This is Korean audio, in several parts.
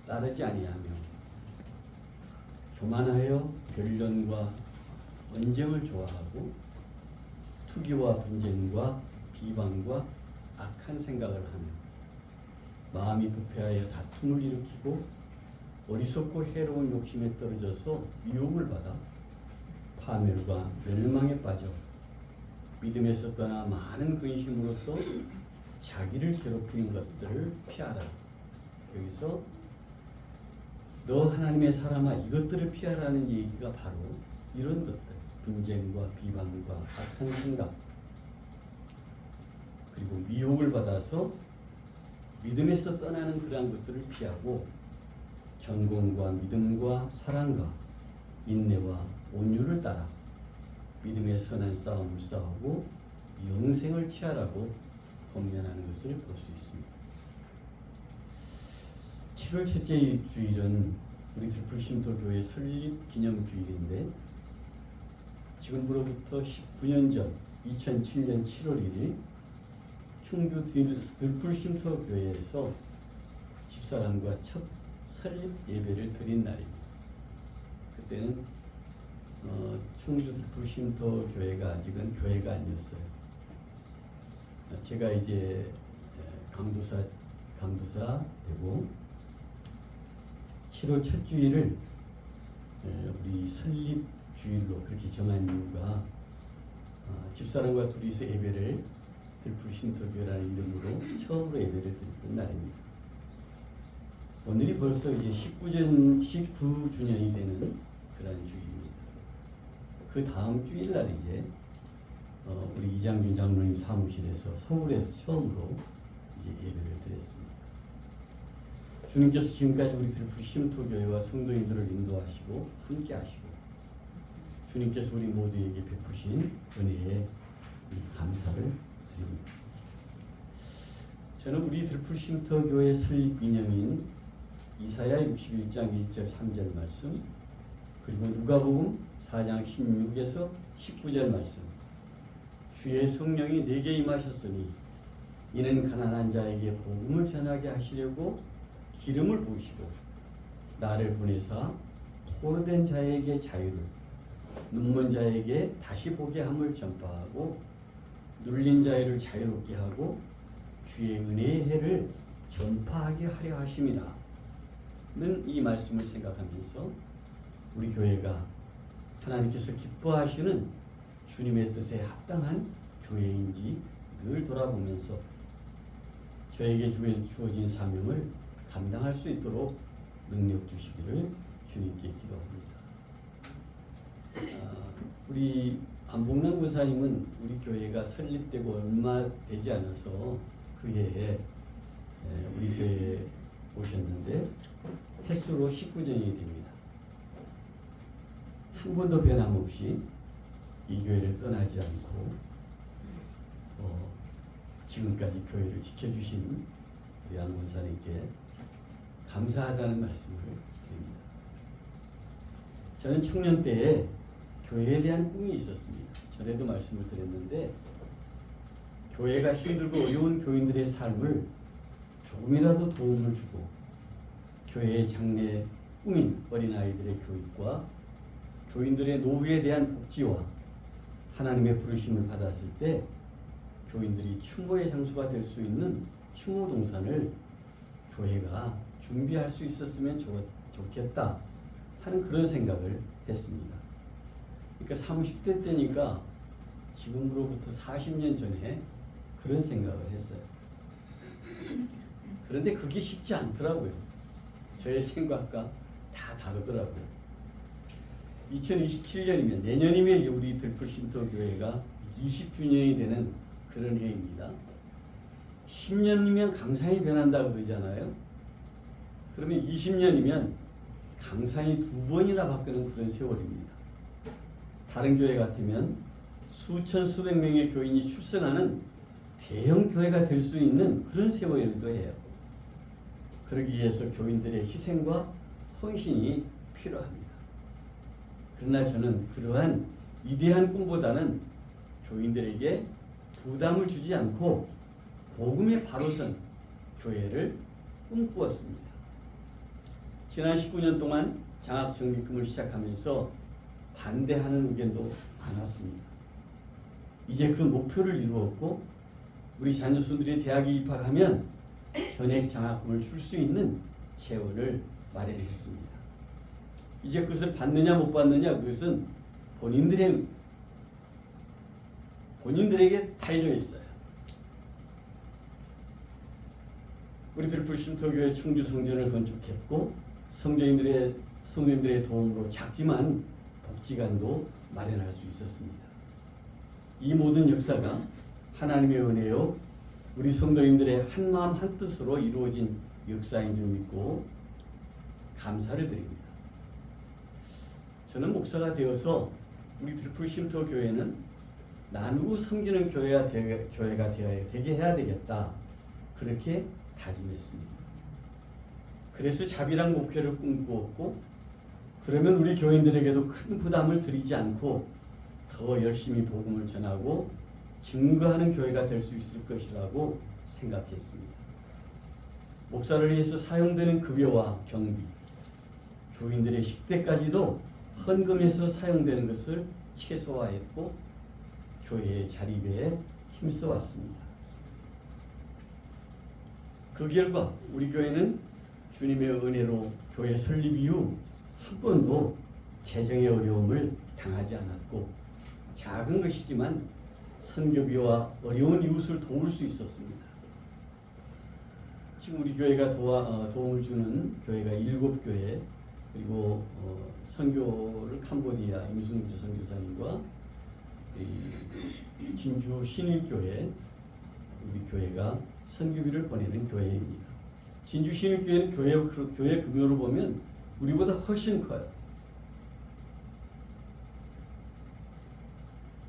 따르지 아니하며 교만하여 변론과 언쟁을 좋아하고 투기와 분쟁과 비방과 악한 생각을 하며 마음이 부패하여 다툼을 일으키고 어리석고 해로운 욕심에 떨어져서 미혹을 받아 파멸과 멸망에 빠져 믿음에서 떠나 많은 근심으로써 자기를 괴롭히는 것들을 피하라. 여기서 너 하나님의 사람아 이것들을 피하라는 얘기가 바로 이런 것들, 분쟁과 비방과 악한 생각, 그리고 미혹을 받아서 믿음에서 떠나는 그러한 것들을 피하고 견공과 믿음과 사랑과 인내와 온유를 따라 믿음의 선한 싸움을 싸우고 영생을 취하라고 권면하는 것을 볼 수 있습니다. 7월 첫째 주일은 우리 들풀심터교회 설립 기념주일인데 지금으로부터 19년 전 2007년 7월 1일 충주 들풀심터교회에서 집사람과 첫 설립 예배를 드린 날입니다. 그때는 충주 들풀심터교회가 아직은 교회가 아니었어요. 제가 이제 강도사 되고 7월 첫 주일을 우리 설립 주일로 그렇게 정한 이유가 집사람과 둘이서 예배를 들풀심터교회라는 이름으로 처음으로 예배를 드렸던 날입니다. 오늘이 벌써 이제 19주년이 되는 그런 주일입니다. 그 다음 주일날 이제 우리 이장준 장로님 사무실에서 서울에서 처음으로 이제 예배를 드렸습니다. 주님께서 지금까지 우리 들풀심터교회와 성도님들을 인도하시고 함께하시고 주님께서 우리 모두에게 베푸신 은혜에 감사를 드립니다. 저는 우리 들풀심터교회 설립 기념인 이사야 61장 1절 3절 말씀, 그리고 누가복음 4장 16에서 19절 말씀, 주의 성령이 내게 임하셨으니 이는 가난한 자에게 복음을 전하게 하시려고 기름을 부으시고 나를 보내사 포로된 자에게 자유를, 눈먼 자에게 다시 보게 함을 전파하고 눌린 자를 자유롭게 하고 주의 은혜의 해를 전파하게 하려 하심이라. 는 이 말씀을 생각하면서 우리 교회가 하나님께서 기뻐하시는 주님의 뜻에 합당한 교회인지 늘 돌아보면서 저에게 주어진 사명을 감당할 수 있도록 능력 주시기를 주님께 기도합니다. 우리 안봉남 권사님은 우리 교회가 설립되고 얼마 되지 않아서 그 해에 우리 교회에 오셨는데 횟수로 19년이 됩니다. 한 번도 변함없이 이 교회를 떠나지 않고 지금까지 교회를 지켜주신 우리 안 권사님께 감사하다는 말씀을 드립니다. 저는 청년 때에 교회에 대한 꿈이 있었습니다. 전에도 말씀을 드렸는데 교회가 힘들고 어려운 교인들의 삶을 조금이라도 도움을 주고 교회의 장래 꿈인 어린아이들의 교육과 교인들의 노후에 대한 복지와 하나님의 부르심을 받았을 때 교인들이 추모의 장수가 될 수 있는 추모 동산을 교회가 준비할 수 있었으면 좋겠다 하는 그런 생각을 했습니다. 그러니까 30대 때니까 지금으로부터 40년 전에 그런 생각을 했어요. 그런데 그게 쉽지 않더라고요. 저의 생각과 다 다르더라고요. 2027년이면 내년이면 우리 들풀심터교회가 20주년이 되는 그런 해입니다. 10년이면 강산이 변한다고 그러잖아요. 그러면 20년이면 강산이 2번이나 바뀌는 그런 세월입니다. 다른 교회 같으면 수천 수백 명의 교인이 출생하는 대형 교회가 될 수 있는 그런 세월일 거예요. 그러기 위해서 교인들의 희생과 헌신이 필요합니다. 그러나 저는 그러한 위대한 꿈보다는 교인들에게 부담을 주지 않고 복음의 바로 선 교회를 꿈꾸었습니다. 지난 19년 동안 장학정기금을 시작하면서 반대하는 의견도 많았습니다. 이제 그 목표를 이루었고 우리 자녀수들이 대학에 입학하면 전액 장학금을 줄 수 있는 재원을 마련했습니다. 이제 그것을 받느냐 못 받느냐 그것은 본인들에게 달려 있어요. 우리 들풀쉼터교회 충주 성전을 건축했고 성도님들의 도움으로 작지만 복지관도 마련할 수 있었습니다. 이 모든 역사가 하나님의 은혜요 우리 성도님들의 한마음 한뜻으로 이루어진 역사인 줄 믿고 감사를 드립니다. 저는 목사가 되어서 우리 들풀쉼터 교회는 나누고 섬기는 교회가 되게 해야 되겠다. 그렇게 다짐했습니다. 그래서 자비랑 목회를 꿈꾸었고 그러면 우리 교인들에게도 큰 부담을 드리지 않고 더 열심히 복음을 전하고 증거하는 교회가 될 수 있을 것이라고 생각했습니다. 목사를 위해서 사용되는 급여와 경비, 교인들의 식대까지도 헌금에서 사용되는 것을 최소화했고 교회의 자립에 힘써왔습니다. 그 결과 우리 교회는 주님의 은혜로 교회 설립 이후 한 번도 재정의 어려움을 당하지 않았고 작은 것이지만 선교비와 어려운 이웃을 도울 수 있었습니다. 지금 우리 교회가 도움을 주는 교회가 7교회 그리고 선교를 캄보디아 임승주 선교사님과 진주 신일교회 우리 교회가 선교비를 보내는 교회입니다. 진주 신일교회는 교회 규모로 보면 우리보다 훨씬 커요.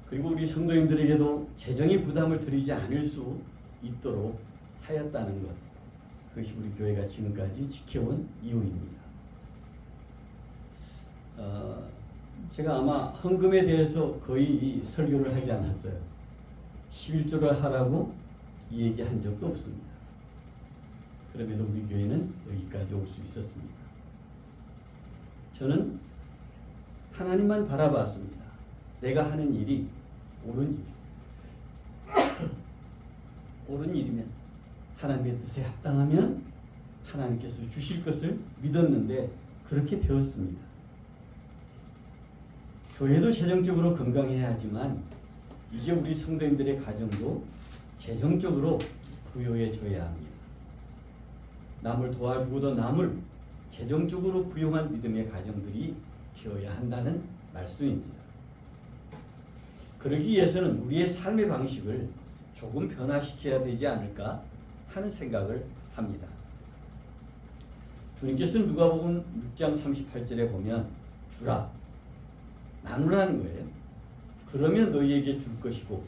그리고 우리 성도님들에게도 재정의 부담을 드리지 않을 수 있도록 하였다는 것, 그것이 우리 교회가 지금까지 지켜온 이유입니다. 제가 아마 헌금에 대해서 거의 설교를 하지 않았어요. 11조를 하라고 얘기한 적도 없습니다. 그럼에도 우리 교회는 여기까지 올 수 있었습니다. 저는 하나님만 바라봤습니다. 내가 하는 일이 옳은 일, 옳은 일이면 하나님의 뜻에 합당하면 하나님께서 주실 것을 믿었는데 그렇게 되었습니다. 교회도 재정적으로 건강해야 하지만 이제 우리 성도님들의 가정도 재정적으로 부유해져야 합니다. 남을 도와주고도 남을 재정적으로 부유한 믿음의 가정들이 되어야 한다는 말씀입니다. 그러기 위해서는 우리의 삶의 방식을 조금 변화시켜야 되지 않을까 하는 생각을 합니다. 주님께서는 누가복음 6장 38절에 보면 주라, 나누라는 거예요. 그러면 너희에게 줄 것이고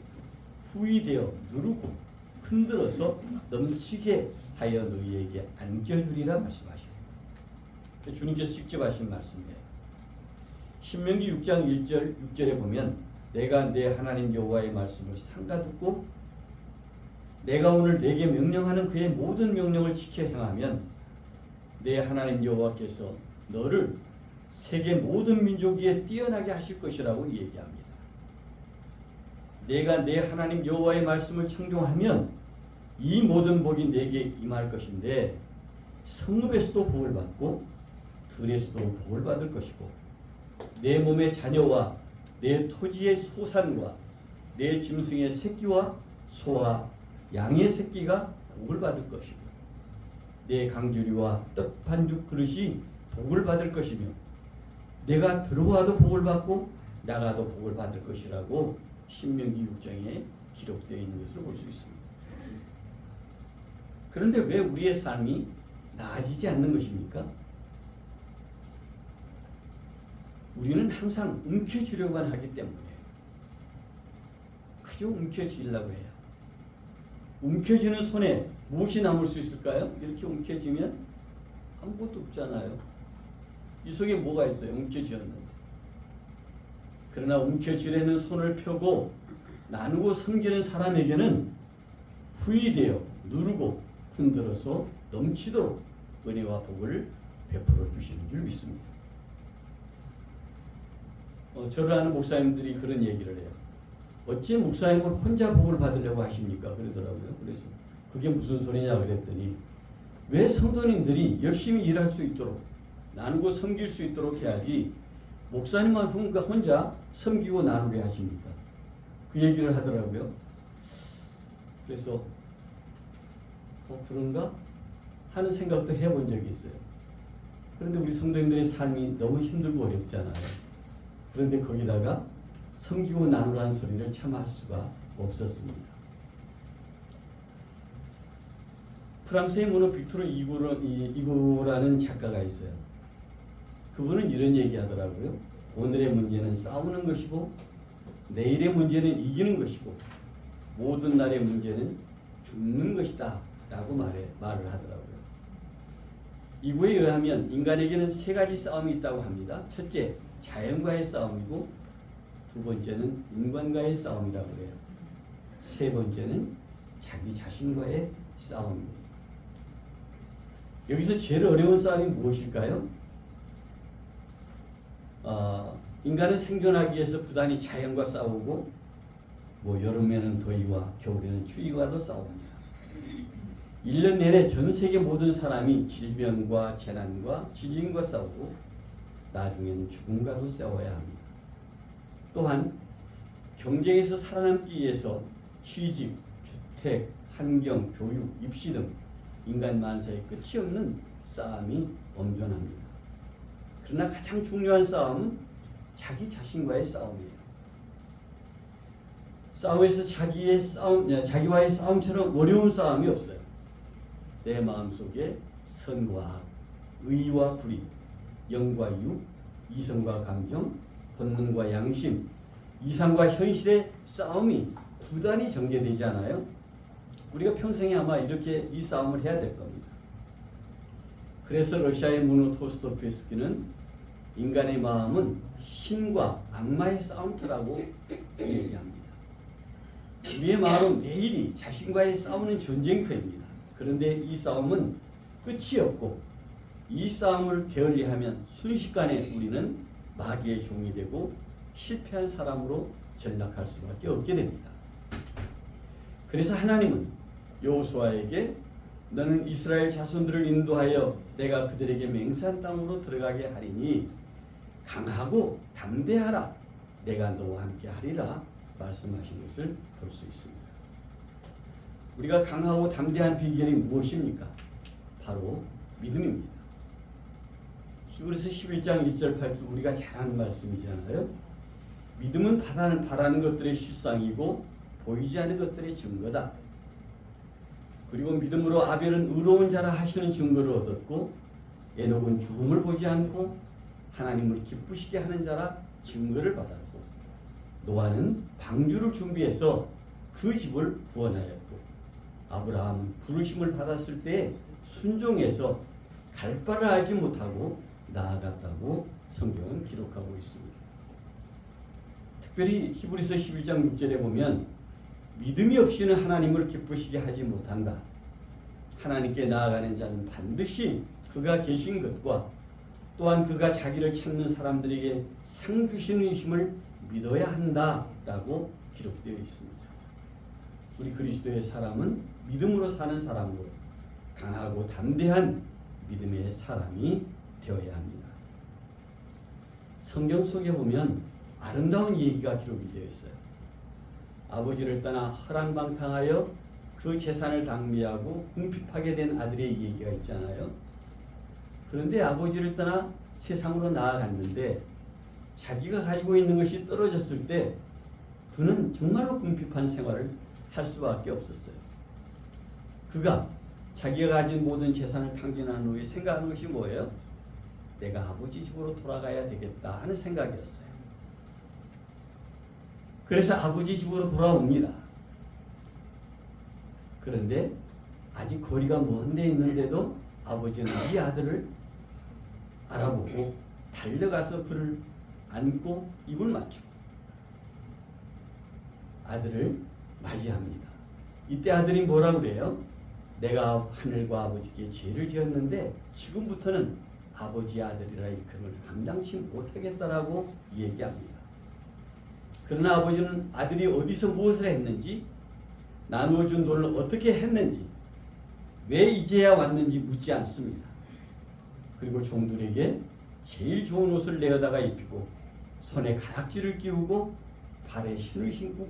후히 되어 누르고 흔들어서 넘치게 하여 너희에게 안겨주리라 말씀하셨어요. 주님께서 직접 하신 말씀이에요. 신명기 6장 6절에 보면 내가 내 하나님 여호와의 말씀을 삼가 듣고 내가 오늘 내게 명령하는 그의 모든 명령을 지켜 행하면 내 하나님 여호와께서 너를 세계 모든 민족 위에 뛰어나게 하실 것이라고 얘기합니다. 내가 내 하나님 여호와의 말씀을 청종하면 이 모든 복이 내게 임할 것인데 성읍에서도 복을 받고 들에서도 복을 받을 것이고 내 몸의 자녀와 내 토지의 소산과 내 짐승의 새끼와 소와 양의 새끼가 복을 받을 것이고 내 강주리와 떡 반죽 그릇이 복을 받을 것이며 내가 들어와도 복을 받고 나가도 복을 받을 것이라고 신명기 6장에 기록되어 있는 것을 볼 수 있습니다. 그런데 왜 우리의 삶이 나아지지 않는 것입니까? 우리는 항상 움켜쥐려고만 하기 때문에 그저 움켜쥐려고 해요. 움켜쥐는 손에 무엇이 남을 수 있을까요? 이렇게 움켜쥐면 아무것도 없잖아요. 이 속에 뭐가 있어요? 움켜쥐었는데. 그러나 움켜쥐려는 손을 펴고 나누고 섬기는 사람에게는 후히 되어 누르고 흔들어서 넘치도록 은혜와 복을 베풀어 주시는 줄 믿습니다. 저를 아는 목사님들이 그런 얘기를 해요. 어찌 목사님을 혼자 복을 받으려고 하십니까? 그러더라고요. 그래서 그게 무슨 소리냐 그랬더니 왜 성도님들이 열심히 일할 수 있도록 나누고 섬길 수 있도록 해야지 목사님만 혼자 섬기고 나누게 하십니까? 그 얘기를 하더라고요. 그래서 그런가 하는 생각도 해본 적이 있어요. 그런데 우리 성도님들의 삶이 너무 힘들고 어렵잖아요. 그런데 거기다가 섬기고 나누라는 소리를 참 할 수가 없었습니다. 프랑스의 문호 빅토르 이고라는 작가가 있어요. 그분은 이런 얘기하더라고요. 오늘의 문제는 싸우는 것이고 내일의 문제는 이기는 것이고 모든 날의 문제는 죽는 것이다 라고 말을 하더라고요. 이고에 의하면 인간에게는 세 가지 싸움이 있다고 합니다. 첫째, 자연과의 싸움이고 두 번째는 인간과의 싸움이라고 해요. 세 번째는 자기 자신과의 싸움입니다. 여기서 제일 어려운 싸움이 무엇일까요? 인간은 생존하기 위해서 부단히 자연과 싸우고 여름에는 더위와 겨울에는 추위와도 싸웁니다. 1년 내내 전 세계 모든 사람이 질병과 재난과 지진과 싸우고 나중에는 죽음과도 싸워야 합니다. 또한 경쟁에서 살아남기 위해서 취직, 주택, 환경, 교육, 입시 등 인간 만사의 끝이 없는 싸움이 엄존합니다. 그러나 가장 중요한 싸움은 자기 자신과의 싸움이에요. 싸움에서 자기와의 싸움처럼 어려운 싸움이 없어요. 내 마음속에 선과 악, 의와 불의, 영과 유, 이성과 감정, 본능과 양심, 이상과 현실의 싸움이 부단히 전개되지 않아요? 우리가 평생에 아마 이렇게 이 싸움을 해야 될 겁니다. 그래서 러시아의 문호 토스토옙스키는 인간의 마음은 신과 악마의 싸움터라고 얘기합니다. 우리의 마음은 매일이 자신과의 싸우는 전쟁터입니다. 그런데 이 싸움은 끝이 없고 이 싸움을 게을리하면 순식간에 우리는 마귀의 종이 되고 실패한 사람으로 전락할 수밖에 없게 됩니다. 그래서 하나님은 여호수아에게 너는 이스라엘 자손들을 인도하여 내가 그들에게 맹세한 땅으로 들어가게 하리니 강하고 담대하라 내가 너와 함께 하리라 말씀하신 것을 볼 수 있습니다. 우리가 강하고 담대한 비결이 무엇입니까? 바로 믿음입니다. 히브리서 11장 1절 8절 우리가 잘 아는 말씀이잖아요. 믿음은 바라는 것들의 실상이고 보이지 않는 것들의 증거다. 그리고 믿음으로 아벨은 의로운 자라 하시는 증거를 얻었고 에녹은 죽음을 보지 않고 하나님을 기쁘시게 하는 자라 증거를 받았고 노아는 방주를 준비해서 그 집을 구원하였고 아브라함은 부르심을 받았을 때 순종해서 갈 바를 알지 못하고 나아갔다고 성경은 기록하고 있습니다. 특별히 히브리서 11장 6절에 보면 믿음이 없이는 하나님을 기쁘시게 하지 못한다. 하나님께 나아가는 자는 반드시 그가 계신 것과 또한 그가 자기를 찾는 사람들에게 상 주시는 힘을 믿어야 한다라고 기록되어 있습니다. 우리 그리스도의 사람은 믿음으로 사는 사람으로 강하고 담대한 믿음의 사람이 되어야 합니다. 성경 속에 보면 아름다운 얘기가 기록이 되어 있어요. 아버지를 떠나 허랑방탕하여 그 재산을 낭비하고 궁핍하게 된 아들의 얘기가 있잖아요. 그런데 아버지를 떠나 세상으로 나아갔는데 자기가 가지고 있는 것이 떨어졌을 때 그는 정말로 궁핍한 생활을 할 수밖에 없었어요. 그가 자기가 가진 모든 재산을 탕진한 후에 생각하는 것이 뭐예요? 내가 아버지 집으로 돌아가야 되겠다 하는 생각이었어요. 그래서 아버지 집으로 돌아옵니다. 그런데 아직 거리가 먼 데 있는데도 아버지는 이 아들을 알아보고 달려가서 그를 안고 입을 맞추고 아들을 맞이합니다. 이때 아들이 뭐라고 그래요? 내가 하늘과 아버지께 죄를 지었는데 지금부터는 아버지의 아들이라 일컬음을 감당치 못하겠다라고 얘기합니다. 그러나 아버지는 아들이 어디서 무엇을 했는지, 나누어준 돈을 어떻게 했는지, 왜 이제야 왔는지 묻지 않습니다. 그리고 종들에게 제일 좋은 옷을 내어다가 입히고 손에 가락지를 끼우고 발에 신을 신고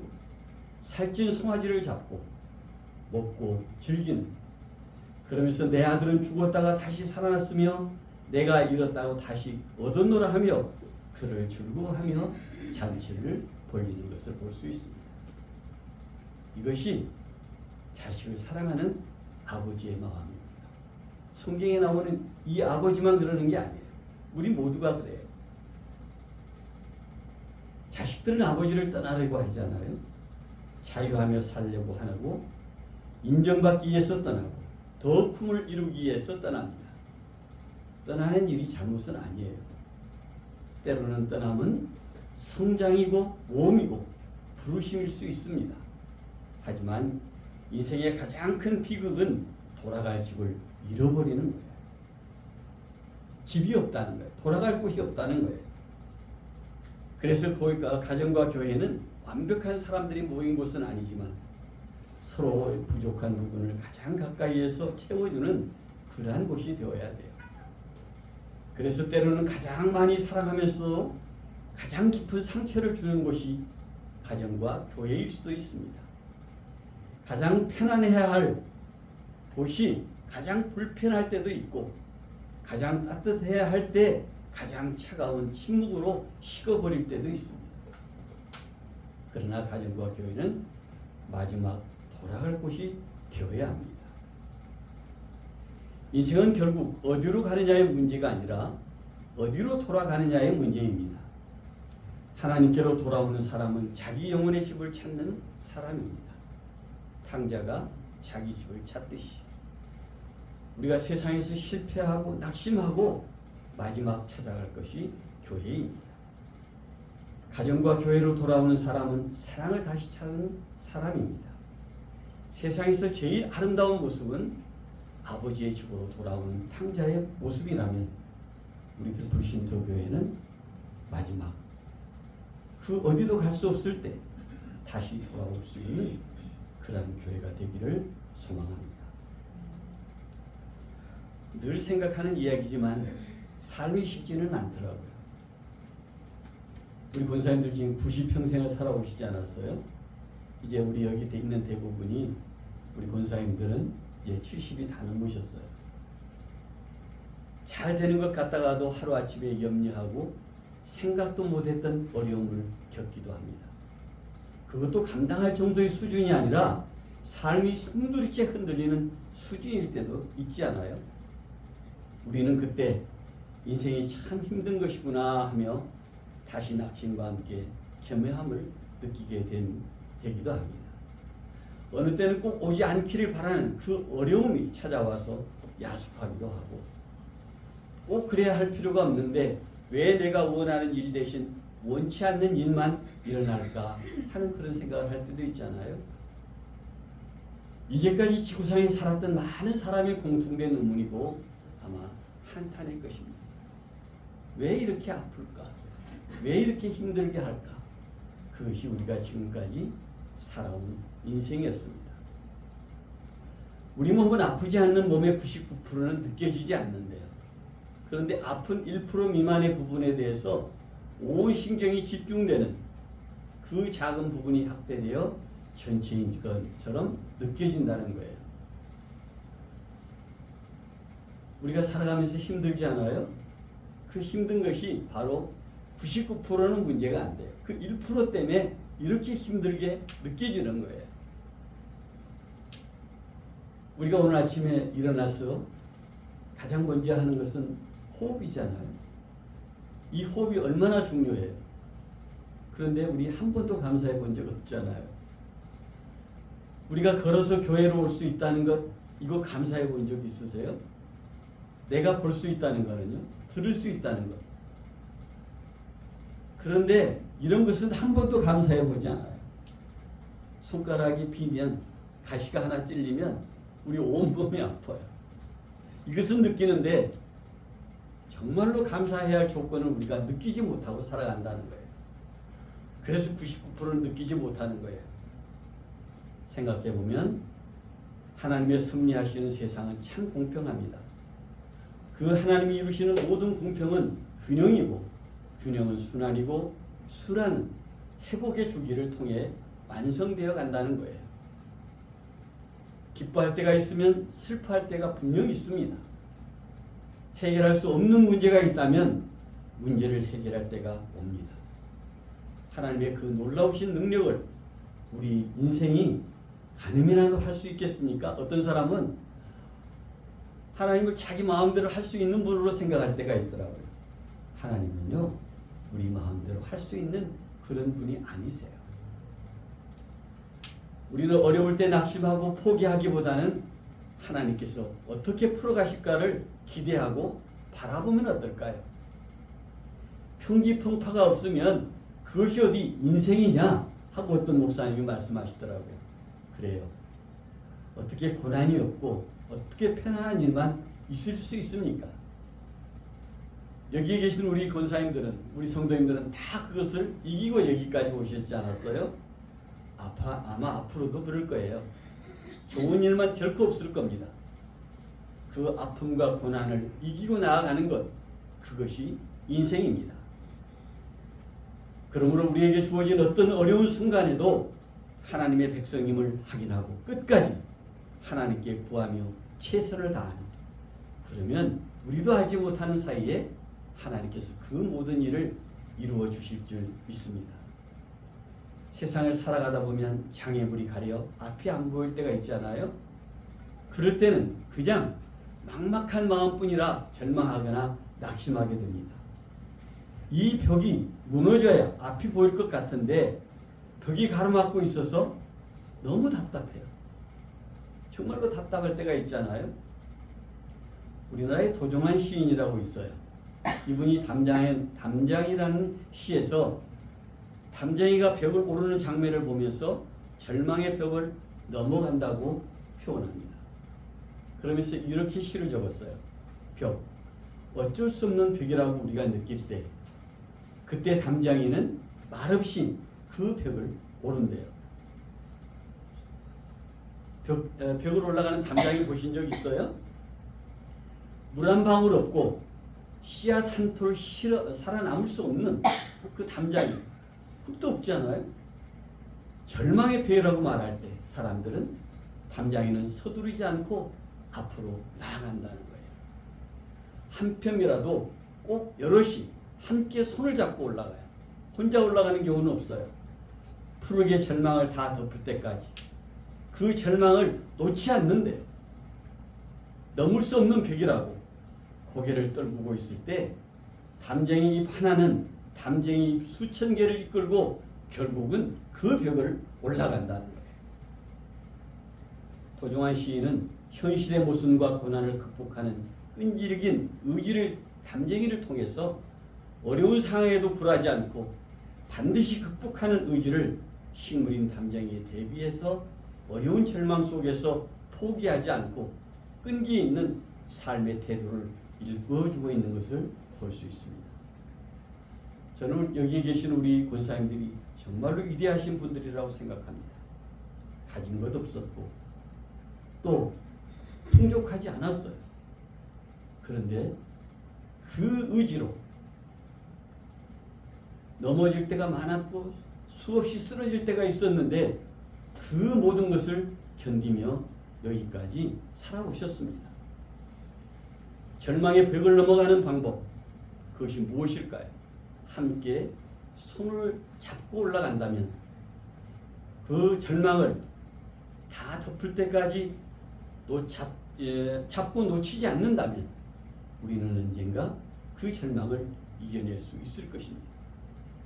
살찐 송아지를 잡고 먹고 즐기는, 그러면서 내 아들은 죽었다가 다시 살아났으며 내가 잃었다고 다시 얻었노라 하며 그를 즐거워하며 잔치를 벌이는 것을 볼 수 있습니다. 이것이 자식을 사랑하는 아버지의 마음입니다. 성경에 나오는 이 아버지만 그러는 게 아니에요. 우리 모두가 그래요. 자식들은 아버지를 떠나려고 하잖아요. 자유하며 살려고 하고 인정받기 위해서 떠나고 더 품을 이루기 위해서 떠납니다. 떠나는 일이 잘못은 아니에요. 때로는 떠남은 성장이고 모험이고 부르심일 수 있습니다. 하지만 인생의 가장 큰 비극은 돌아갈 집을 잃어버리는 거예요. 집이 없다는 거예요. 돌아갈 곳이 없다는 거예요. 그래서 가정과 교회는 완벽한 사람들이 모인 곳은 아니지만 서로 부족한 부분을 가장 가까이에서 채워주는 그러한 곳이 되어야 돼요. 그래서 때로는 가장 많이 사랑하면서 가장 깊은 상처를 주는 곳이 가정과 교회일 수도 있습니다. 가장 편안해야 할 곳이 가장 불편할 때도 있고, 가장 따뜻해야 할 때 가장 차가운 침묵으로 식어버릴 때도 있습니다. 그러나 가정과 교회는 마지막 돌아갈 곳이 되어야 합니다. 인생은 결국 어디로 가느냐의 문제가 아니라 어디로 돌아가느냐의 문제입니다. 하나님께로 돌아오는 사람은 자기 영혼의 집을 찾는 사람입니다. 탕자가 자기 집을 찾듯이 우리가 세상에서 실패하고 낙심하고 마지막 찾아갈 것이 교회입니다. 가정과 교회로 돌아오는 사람은 사랑을 다시 찾는 사람입니다. 세상에서 제일 아름다운 모습은 아버지의 집으로 돌아오는 탕자의 모습이라면 우리들 불신도 교회는 마지막 그 어디도 갈 수 없을 때 다시 돌아올 수 있는 그러한 교회가 되기를 소망합니다. 늘 생각하는 이야기지만 삶이 쉽지는 않더라고요. 우리 권사님들 지금 90평생을 살아오시지 않았어요? 이제 우리 여기 있는 대부분이 우리 권사님들은 이제 70이 다 넘으셨어요. 잘 되는 것 같다가도 하루아침에 염려하고 생각도 못했던 어려움을 겪기도 합니다. 그것도 감당할 정도의 수준이 아니라 삶이 숨두리째 흔들리는 수준일 때도 있지 않아요? 우리는 그때 인생이 참 힘든 것이구나 하며 다시 낙심과 함께 겸허함을 느끼게 되기도 합니다. 어느 때는 꼭 오지 않기를 바라는 그 어려움이 찾아와서 야속하기도 하고, 꼭 그래야 할 필요가 없는데 왜 내가 원하는 일 대신 원치 않는 일만 일어날까 하는 그런 생각을 할 때도 있잖아요. 이제까지 지구상에 살았던 많은 사람의 공통된 의문이고 아마 한탄일 것입니다. 왜 이렇게 아플까? 왜 이렇게 힘들게 할까? 그것이 우리가 지금까지 살아온 인생이었습니다. 우리 몸은 아프지 않는 몸의 99%는 느껴지지 않는데요. 그런데 아픈 1% 미만의 부분에 대해서 온 신경이 집중되는 그 작은 부분이 확대되어 전체인 것처럼 느껴진다는 거예요. 우리가 살아가면서 힘들지 않아요? 그 힘든 것이 바로 99%는 문제가 안 돼요. 그 1% 때문에 이렇게 힘들게 느껴지는 거예요. 우리가 오늘 아침에 일어나서 가장 먼저 하는 것은 호흡이잖아요. 이 호흡이 얼마나 중요해요. 그런데 우리 한 번도 감사해 본 적 없잖아요. 우리가 걸어서 교회로 올 수 있다는 것, 이거 감사해 본 적 있으세요? 내가 볼 수 있다는 거는요, 들을 수 있다는 것. 그런데 이런 것은 한 번도 감사해 보지 않아요. 손가락이 비면, 가시가 하나 찔리면 우리 온몸이 아파요. 이것은 느끼는데 정말로 감사해야 할 조건을 우리가 느끼지 못하고 살아간다는 거예요. 그래서 99%는 느끼지 못하는 거예요. 생각해 보면 하나님의 섭리하시는 세상은 참 공평합니다. 그 하나님이 이루시는 모든 공평은 균형이고, 균형은 순환이고, 순환은 회복의 주기를 통해 완성되어 간다는 거예요. 기뻐할 때가 있으면 슬퍼할 때가 분명히 있습니다. 해결할 수 없는 문제가 있다면 문제를 해결할 때가 옵니다. 하나님의 그 놀라우신 능력을 우리 인생이 가늠이라도 할 수 있겠습니까? 어떤 사람은 하나님을 자기 마음대로 할 수 있는 분으로 생각할 때가 있더라고요. 하나님은요, 우리 마음대로 할 수 있는 그런 분이 아니세요. 우리는 어려울 때 낙심하고 포기하기보다는 하나님께서 어떻게 풀어가실까를 기대하고 바라보면 어떨까요? 평지평파가 없으면 그것이 어디 인생이냐 하고 어떤 목사님이 말씀하시더라고요. 그래요. 어떻게 고난이 없고 어떻게 편안한 일만 있을 수 있습니까? 여기에 계신 우리 권사님들은, 우리 성도님들은 다 그것을 이기고 여기까지 오셨지 않았어요? 아마 앞으로도 그럴 거예요. 좋은 일만 결코 없을 겁니다. 그 아픔과 고난을 이기고 나아가는 것, 그것이 인생입니다. 그러므로 우리에게 주어진 어떤 어려운 순간에도 하나님의 백성임을 확인하고 끝까지 하나님께 구하며 최선을 다하는, 그러면 우리도 알지 못하는 사이에 하나님께서 그 모든 일을 이루어 주실 줄 믿습니다. 세상을 살아가다 보면 장애물이 가려 앞이 안 보일 때가 있잖아요. 그럴 때는 그냥 막막한 마음뿐이라 절망하거나 낙심하게 됩니다. 이 벽이 무너져야 앞이 보일 것 같은데 벽이 가로막고 있어서 너무 답답해요. 정말로 답답할 때가 있잖아요. 우리나라에 도종환 시인이라고 있어요. 이분이 담장이라는 시에서 담장이가 벽을 오르는 장면을 보면서 절망의 벽을 넘어간다고 표현합니다. 그러면서 이렇게 시를 적었어요. 벽, 어쩔 수 없는 벽이라고 우리가 느낄 때, 그때 담장이는 말없이 그 벽을 오른대요. 벽을 올라가는 담장이 보신 적 있어요? 물 한 방울 없고 씨앗 한 톨 살아남을 수 없는 그 담장이 흙도 없지 않아요? 절망의 벽이라고 말할 때 사람들은 담장이는 서두르지 않고 앞으로 나아간다는 거예요. 한 뼘이라도 꼭 여럿이 함께 손을 잡고 올라가요. 혼자 올라가는 경우는 없어요. 푸르게 절망을 다 덮을 때까지 그 절망을 놓지 않는데요. 넘을 수 없는 벽이라고 고개를 떨구고 있을 때 담쟁이 잎 하나는 담쟁이 잎 수천 개를 이끌고 결국은 그 벽을 올라간다는 거예요. 도종환 시인은 현실의 모순과 고난을 극복하는 끈질긴 의지를 담쟁이를 통해서 어려운 상황에도 굴하지 않고 반드시 극복하는 의지를 식물인 담쟁이에 대비해서 어려운 절망 속에서 포기하지 않고 끈기 있는 삶의 태도를 일궈주고 있는 것을 볼 수 있습니다. 저는 여기에 계신 우리 권사님들이 정말로 위대하신 분들이라고 생각합니다. 가진 것 없었고 또 풍족하지 않았어요. 그런데 그 의지로 넘어질 때가 많았고 수없이 쓰러질 때가 있었는데 그 모든 것을 견디며 여기까지 살아오셨습니다. 절망의 벽을 넘어가는 방법, 그것이 무엇일까요? 함께 손을 잡고 올라간다면, 그 절망을 다 덮을 때까지 잡고 놓치지 않는다면 우리는 언젠가 그 절망을 이겨낼 수 있을 것입니다.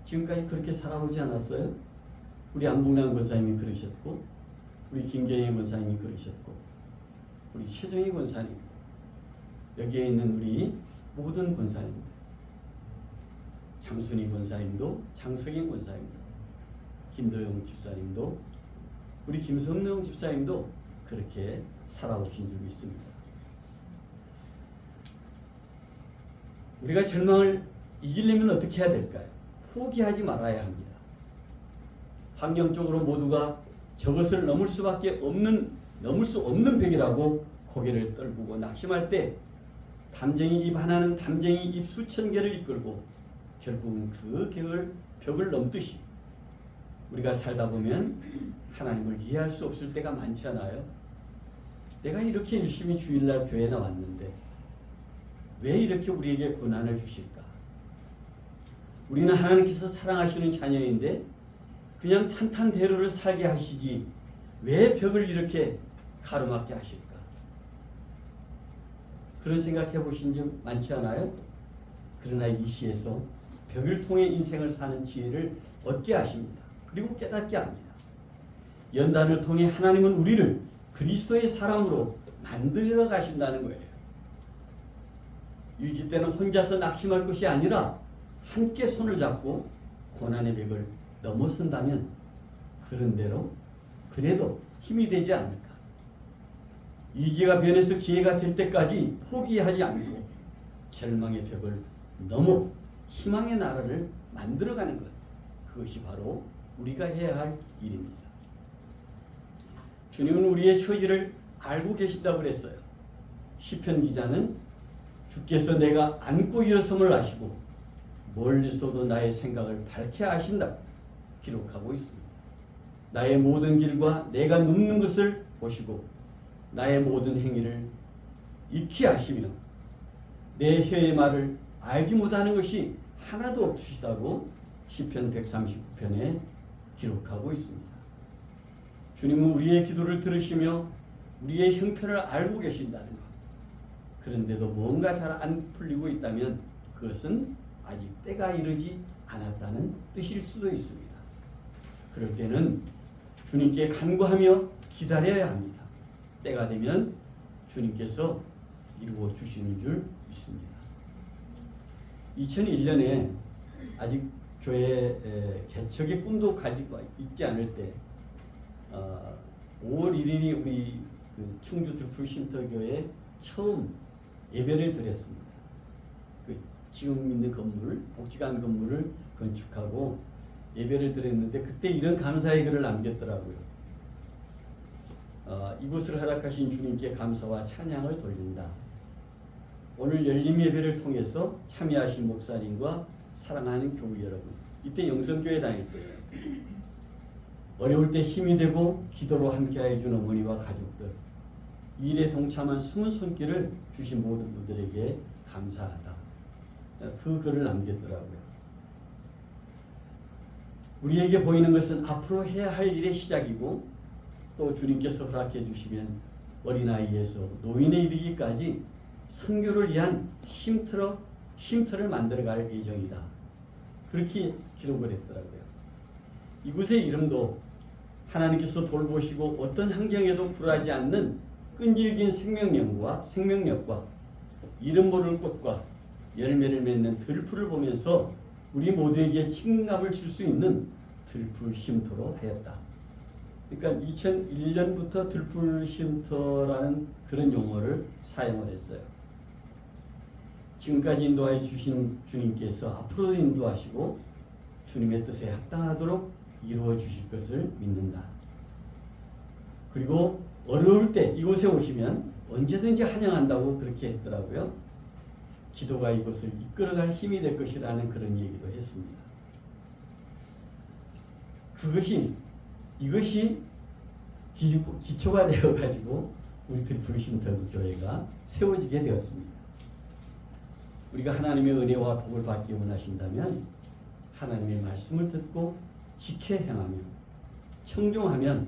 지금까지 그렇게 살아오지 않았어요? 우리 안봉남 권사님이 그러셨고, 우리 김경희 권사님이 그러셨고, 우리 최정희 권사님, 여기에 있는 우리 모든 권사님들, 장순희 권사님도, 장석인 권사님도, 김도영 집사님도, 우리 김성령 집사님도 그렇게 살아오신 줄 믿습니다. 우리가 절망을 이기려면 어떻게 해야 될까요? 포기하지 말아야 합니다. 환경적으로 모두가 저것을 넘을 수 없는 벽이라고 고개를 떨구고 낙심할 때 담쟁이 입 하나는 담쟁이 입 수천 개를 이끌고 결국은 그 벽을 넘듯이 우리가 살다 보면 하나님을 이해할 수 없을 때가 많잖아요. 내가 이렇게 열심히 주일날 교회 나왔는데 왜 이렇게 우리에게 고난을 주실까? 우리는 하나님께서 사랑하시는 자녀인데 그냥 탄탄대로를 살게 하시지 왜 벽을 이렇게 가로막게 하실까? 그런 생각해 보신 적 많지 않아요? 그러나 이 시에서 벽을 통해 인생을 사는 지혜를 얻게 하십니다. 그리고 깨닫게 합니다. 연단을 통해 하나님은 우리를 그리스도의 사람으로 만들어 가신다는 거예요. 위기 때는 혼자서 낙심할 것이 아니라 함께 손을 잡고 고난의 벽을 넘어선다면 그래도 힘이 되지 않을까. 위기가 변해서 기회가 될 때까지 포기하지 않고 절망의 벽을 넘어 희망의 나라를 만들어가는 것. 그것이 바로 우리가 해야 할 일입니다. 주님은 우리의 처지를 알고 계신다고 그랬어요. 시편 기자는 주께서 내가 앉고 일어섬을 아시고 멀리서도 나의 생각을 밝게 아신다고 기록하고 있습니다. 나의 모든 길과 내가 눕는 것을 보시고 나의 모든 행위를 익히 아시며 내 혀의 말을 알지 못하는 것이 하나도 없으시다고 시편 139편에 기록하고 있습니다. 주님은 우리의 기도를 들으시며 우리의 형편을 알고 계신다는 것. 그런데도 뭔가 잘 안 풀리고 있다면 그것은 아직 때가 이르지 않았다는 뜻일 수도 있습니다. 그럴 때는 주님께 간구하며 기다려야 합니다. 때가 되면 주님께서 이루어 주시는 줄 믿습니다. 2001년에 아직 교회 개척의 꿈도 가지고 있지 않을 때 5월 1일이 우리 충주 들풀쉼터교회 처음 예배를 드렸습니다. 지금 있는 건물, 복지관 건물을 건축하고 예배를 드렸는데 그때 이런 감사의 글을 남겼더라고요. 이곳을 허락하신 주님께 감사와 찬양을 돌린다. 오늘 열림 예배를 통해서 참여하신 목사님과 사랑하는 교우 여러분, 이때 영성교회 다닐 때예요. 어려울 때 힘이 되고 기도로 함께해 준 어머니와 가족들, 일에 동참한 숨은 손길을 주신 모든 분들에게 감사하다. 그 글을 남겼더라고요. 우리에게 보이는 것은 앞으로 해야 할 일의 시작이고 또 주님께서 허락해 주시면 어린아이에서 노인에 이르기까지 선교를 위한 쉼터를 만들어갈 예정이다. 그렇게 기록을 했더라고요. 이곳의 이름도 하나님께서 돌보시고 어떤 환경에도 굴하지 않는 끈질긴 생명력과 이름 모를 꽃과 열매를 맺는 들풀을 보면서 우리 모두에게 친감을 줄 수 있는 들풀 쉼터로 하였다. 그러니까 2001년부터 들풀 쉼터라는 그런 용어를 사용을 했어요. 지금까지 인도해 주신 주님께서 앞으로도 인도하시고 주님의 뜻에 합당하도록 이루어 주실 것을 믿는다. 그리고 어려울 때 이곳에 오시면 언제든지 환영한다고 그렇게 했더라고요. 기도가 이곳을 이끌어갈 힘이 될 것이라는 그런 얘기도 했습니다. 이것이 기초가 되어가지고 우리 들풀쉼터 교회가 세워지게 되었습니다. 우리가 하나님의 은혜와 복을 받기 원하신다면 하나님의 말씀을 듣고 지켜 행하며 청종하면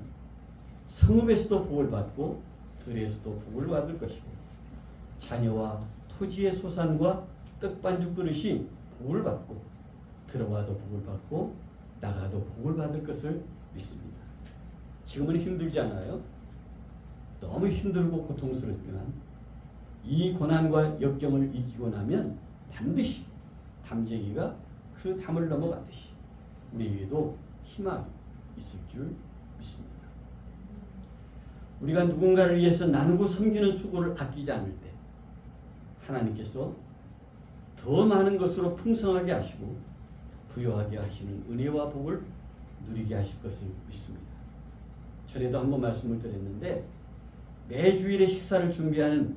성읍에서도 복을 받고 들에서도 복을 받을 것이고 자녀와 토지의 소산과 떡반죽 그릇이 복을 받고 들어와도 복을 받고 나가도 복을 받을 것을 믿습니다. 지금은 힘들지 않아요? 너무 힘들고 고통스럽지만 이 고난과 역경을 이기고 나면 반드시 담쟁이가 그 담을 넘어가듯이 우리에게도 희망이 있을 줄 믿습니다. 우리가 누군가를 위해서 나누고 섬기는 수고를 아끼지 않을 때 하나님께서 더 많은 것으로 풍성하게 하시고 부요하게 하시는 은혜와 복을 누리게 하실 것을 믿습니다. 전에도 한번 말씀을 드렸는데 매주일에 식사를 준비하는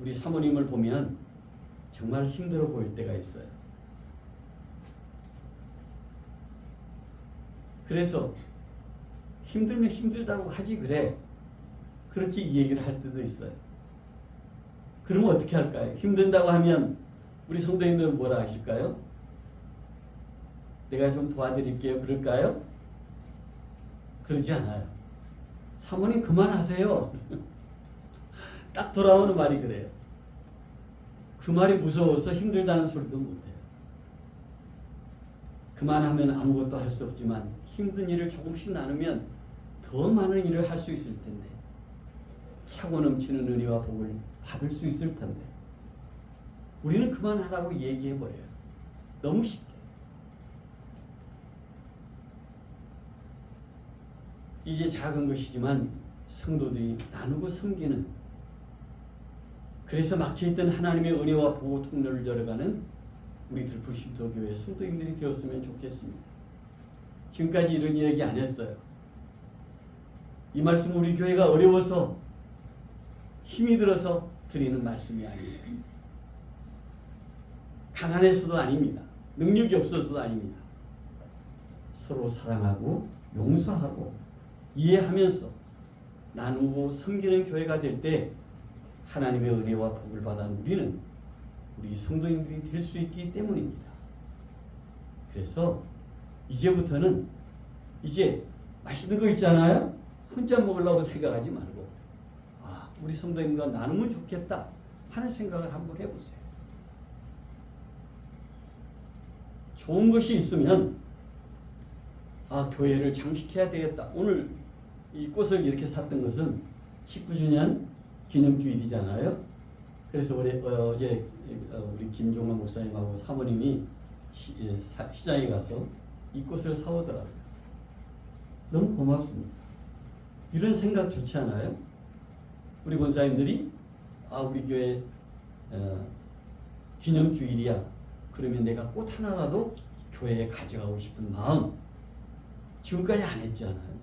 우리 사모님을 보면 정말 힘들어 보일 때가 있어요. 그래서 힘들면 힘들다고 하지 그래. 그렇게 이 얘기를 할 때도 있어요. 그러면 어떻게 할까요? 힘든다고 하면 우리 성도님들은 뭐라 하실까요? 내가 좀 도와드릴게요. 그럴까요? 그러지 않아요. 사모님 그만하세요. 딱 돌아오는 말이 그래요. 그 말이 무서워서 힘들다는 소리도 못해요. 그만하면 아무것도 할 수 없지만 힘든 일을 조금씩 나누면 더 많은 일을 할 수 있을 텐데 차고 넘치는 은혜와 복을 받을 수 있을 텐데 우리는 그만하라고 얘기해버려요. 너무 쉽게. 이제 작은 것이지만 성도들이 나누고 섬기는, 그래서 막혀있던 하나님의 은혜와 보호 통로를 열어가는 우리들 불신도교회 성도님들이 되었으면 좋겠습니다. 지금까지 이런 이야기 안 했어요. 이 말씀 우리 교회가 어려워서 힘이 들어서 드리는 말씀이 아니에요. 가난해서도 아닙니다. 능력이 없어서도 아닙니다. 서로 사랑하고 용서하고 이해하면서 나누고 섬기는 교회가 될 때 하나님의 은혜와 복을 받아 누리는 우리 성도님들이 될 수 있기 때문입니다. 그래서 이제부터는 이제 맛있는 거 있잖아요. 혼자 먹으려고 생각하지 말고 우리 성도님과 나누면 좋겠다 하는 생각을 한번 해보세요. 좋은 것이 있으면 교회를 장식해야 되겠다. 오늘 이 꽃을 이렇게 샀던 것은 19주년 기념주일이잖아요. 그래서 어제 우리 김종만 목사님하고 사모님이 시장에 가서 이 꽃을 사오더라고요. 너무 고맙습니다. 이런 생각 좋지 않아요? 우리 권사님들이 우리 교회 기념주일이야. 그러면 내가 꽃 하나라도 교회에 가져가고 싶은 마음 지금까지 안 했잖아요.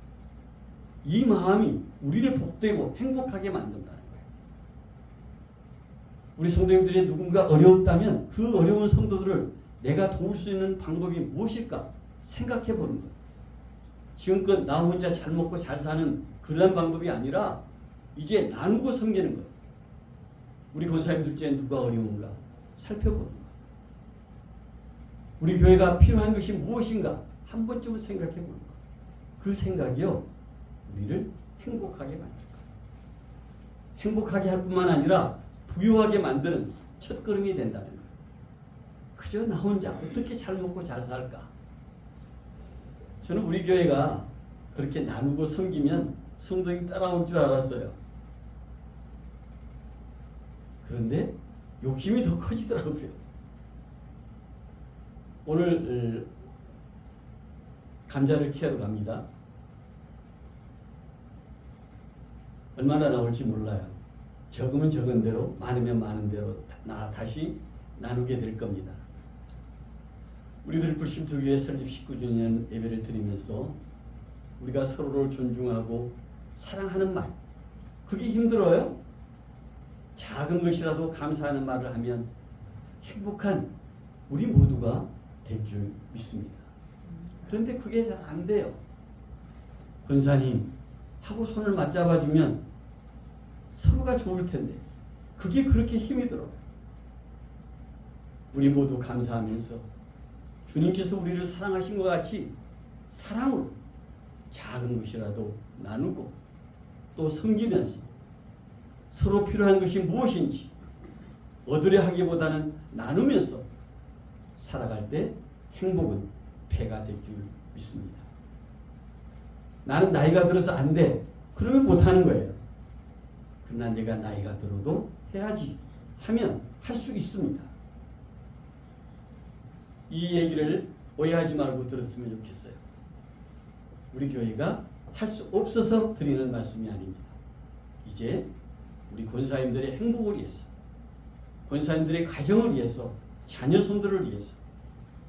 이 마음이 우리를 복되고 행복하게 만든다는 거예요. 우리 성도님들이 누군가 어려웠다면 그 어려운 성도들을 내가 도울 수 있는 방법이 무엇일까 생각해 보는 거예요. 지금껏 나 혼자 잘 먹고 잘 사는 그런 방법이 아니라 이제 나누고 섬기는 거예요. 우리 권사님들 중에 누가 어려운가 살펴보는 거예요. 우리 교회가 필요한 것이 무엇인가 한 번쯤은 생각해 보는 거예요. 그 생각이요 우리를 행복하게 만들 거예요. 행복하게 할 뿐만 아니라 부유하게 만드는 첫걸음이 된다는 거예요. 그저 나 혼자 어떻게 잘 먹고 잘 살까? 저는 우리 교회가 그렇게 나누고 섬기면 성도님이 따라올 줄 알았어요. 그런데 욕심이 더 커지더라고요. 오늘 감자를 캐러 갑니다. 얼마나 나올지 몰라요. 적으면 적은 대로, 많으면 많은 대로 다시 나누게 될 겁니다. 우리들 불신투교회 설립 19주년 예배를 드리면서 우리가 서로를 존중하고 사랑하는 말, 그게 힘들어요? 작은 것이라도 감사하는 말을 하면 행복한 우리 모두가 될 줄 믿습니다. 그런데 그게 잘 안 돼요. 권사님 하고 손을 맞잡아주면 서로가 좋을 텐데 그게 그렇게 힘이 들어요. 우리 모두 감사하면서 주님께서 우리를 사랑하신 것 같이 사랑으로 작은 것이라도 나누고 또 섬기면서 서로 필요한 것이 무엇인지 얻으려 하기보다는 나누면서 살아갈 때 행복은 배가 될 줄 믿습니다. 나는 나이가 들어서 안 돼. 그러면 못하는 거예요. 그러나 내가 나이가 들어도 해야지 하면 할 수 있습니다. 이 얘기를 오해하지 말고 들었으면 좋겠어요. 우리 교회가 할 수 없어서 드리는 말씀이 아닙니다. 이제 우리 권사님들의 행복을 위해서, 권사님들의 가정을 위해서 자녀 손들을 위해서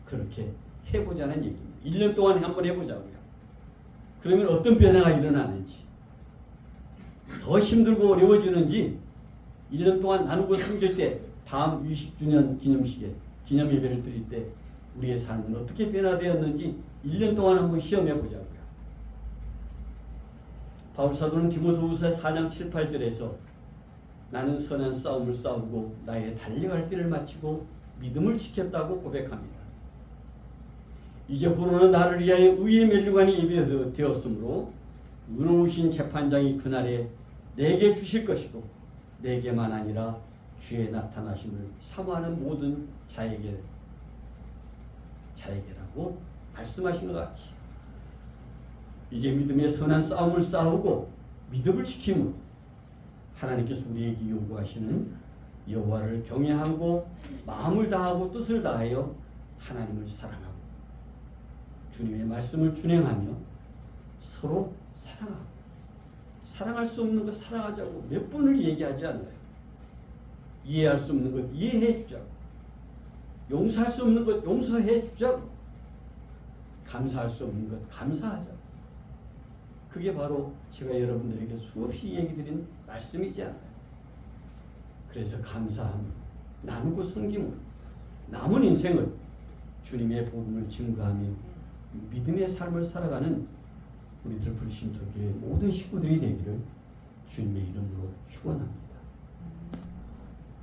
그렇게 해보자는 얘기입니다. 1년 동안 한번 해보자고요. 그러면 어떤 변화가 일어나는지, 더 힘들고 어려워지는지, 1년 동안 나누고 섬길 때 다음 20주년 기념식에 기념 예배를 드릴 때 우리의 삶은 어떻게 변화되었는지 1년 동안 한번 시험해 보자고요. 바울 사도는 디모데후서 4장 7, 8절에서 나는 선한 싸움을 싸우고 나의 달려갈 길을 마치고 믿음을 지켰다고 고백합니다. 이제 후로는 나를 위하여 의의 면류관이 예비되었으므로 의로우신 재판장이 그날에 내게 주실 것이고 내게만 아니라 주의 나타나심을 사모하는 모든 자에게라고 말씀하신 것 같이 이제 믿음의 선한 싸움을 싸우고 믿음을 지킴으로 하나님께서 우리에게 요구하시는 여호와를 경외하고 마음을 다하고 뜻을 다하여 하나님을 사랑하고 주님의 말씀을 준행하며 서로 사랑하고 사랑할 수 없는 것 사랑하자고 몇 번을 얘기하지 않아요. 이해할 수 없는 것 이해해 주자고, 용서할 수 없는 것 용서해 주자고, 감사할 수 없는 것 감사하자고. 그게 바로 제가 여러분들에게 수없이 얘기 드린 말씀이지 않아요. 그래서 감사함으로 나누고 섬김으로 남은 인생을 주님의 복음을 증거하며 믿음의 삶을 살아가는 우리들 불신토교의 모든 식구들이 되기를 주님의 이름으로 축원합니다.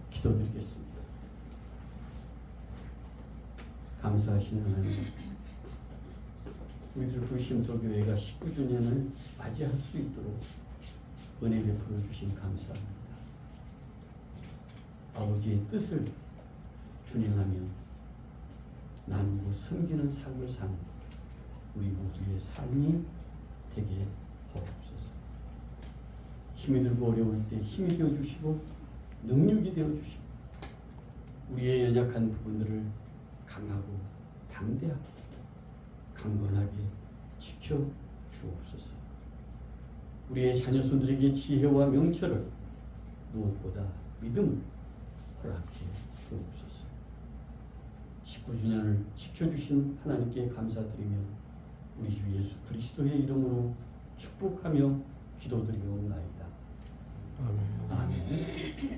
기도드리겠습니다. 감사하시는 하나님, 우리들 불신토교회가 19주년을 맞이할 수 있도록 은혜 베풀어 주신 감사합니다. 아버지의 뜻을 준행하며 나누고 섬기는 삶을 사는 우리 모두의 삶이 되게 하옵소서. 힘이 들고 어려울 때 힘이 되어주시고 능력이 되어주시고 우리의 연약한 부분들을 강하고 담대하게 강건하게 지켜주옵소서. 우리의 자녀손들에게 지혜와 명철을 무엇보다 믿음을 허락해 주옵소서. 19주년을 지켜주신 하나님께 감사드리며 우리 주 예수 그리스도의 이름으로 축복하며 기도드리옵나이다. 아멘. 아멘.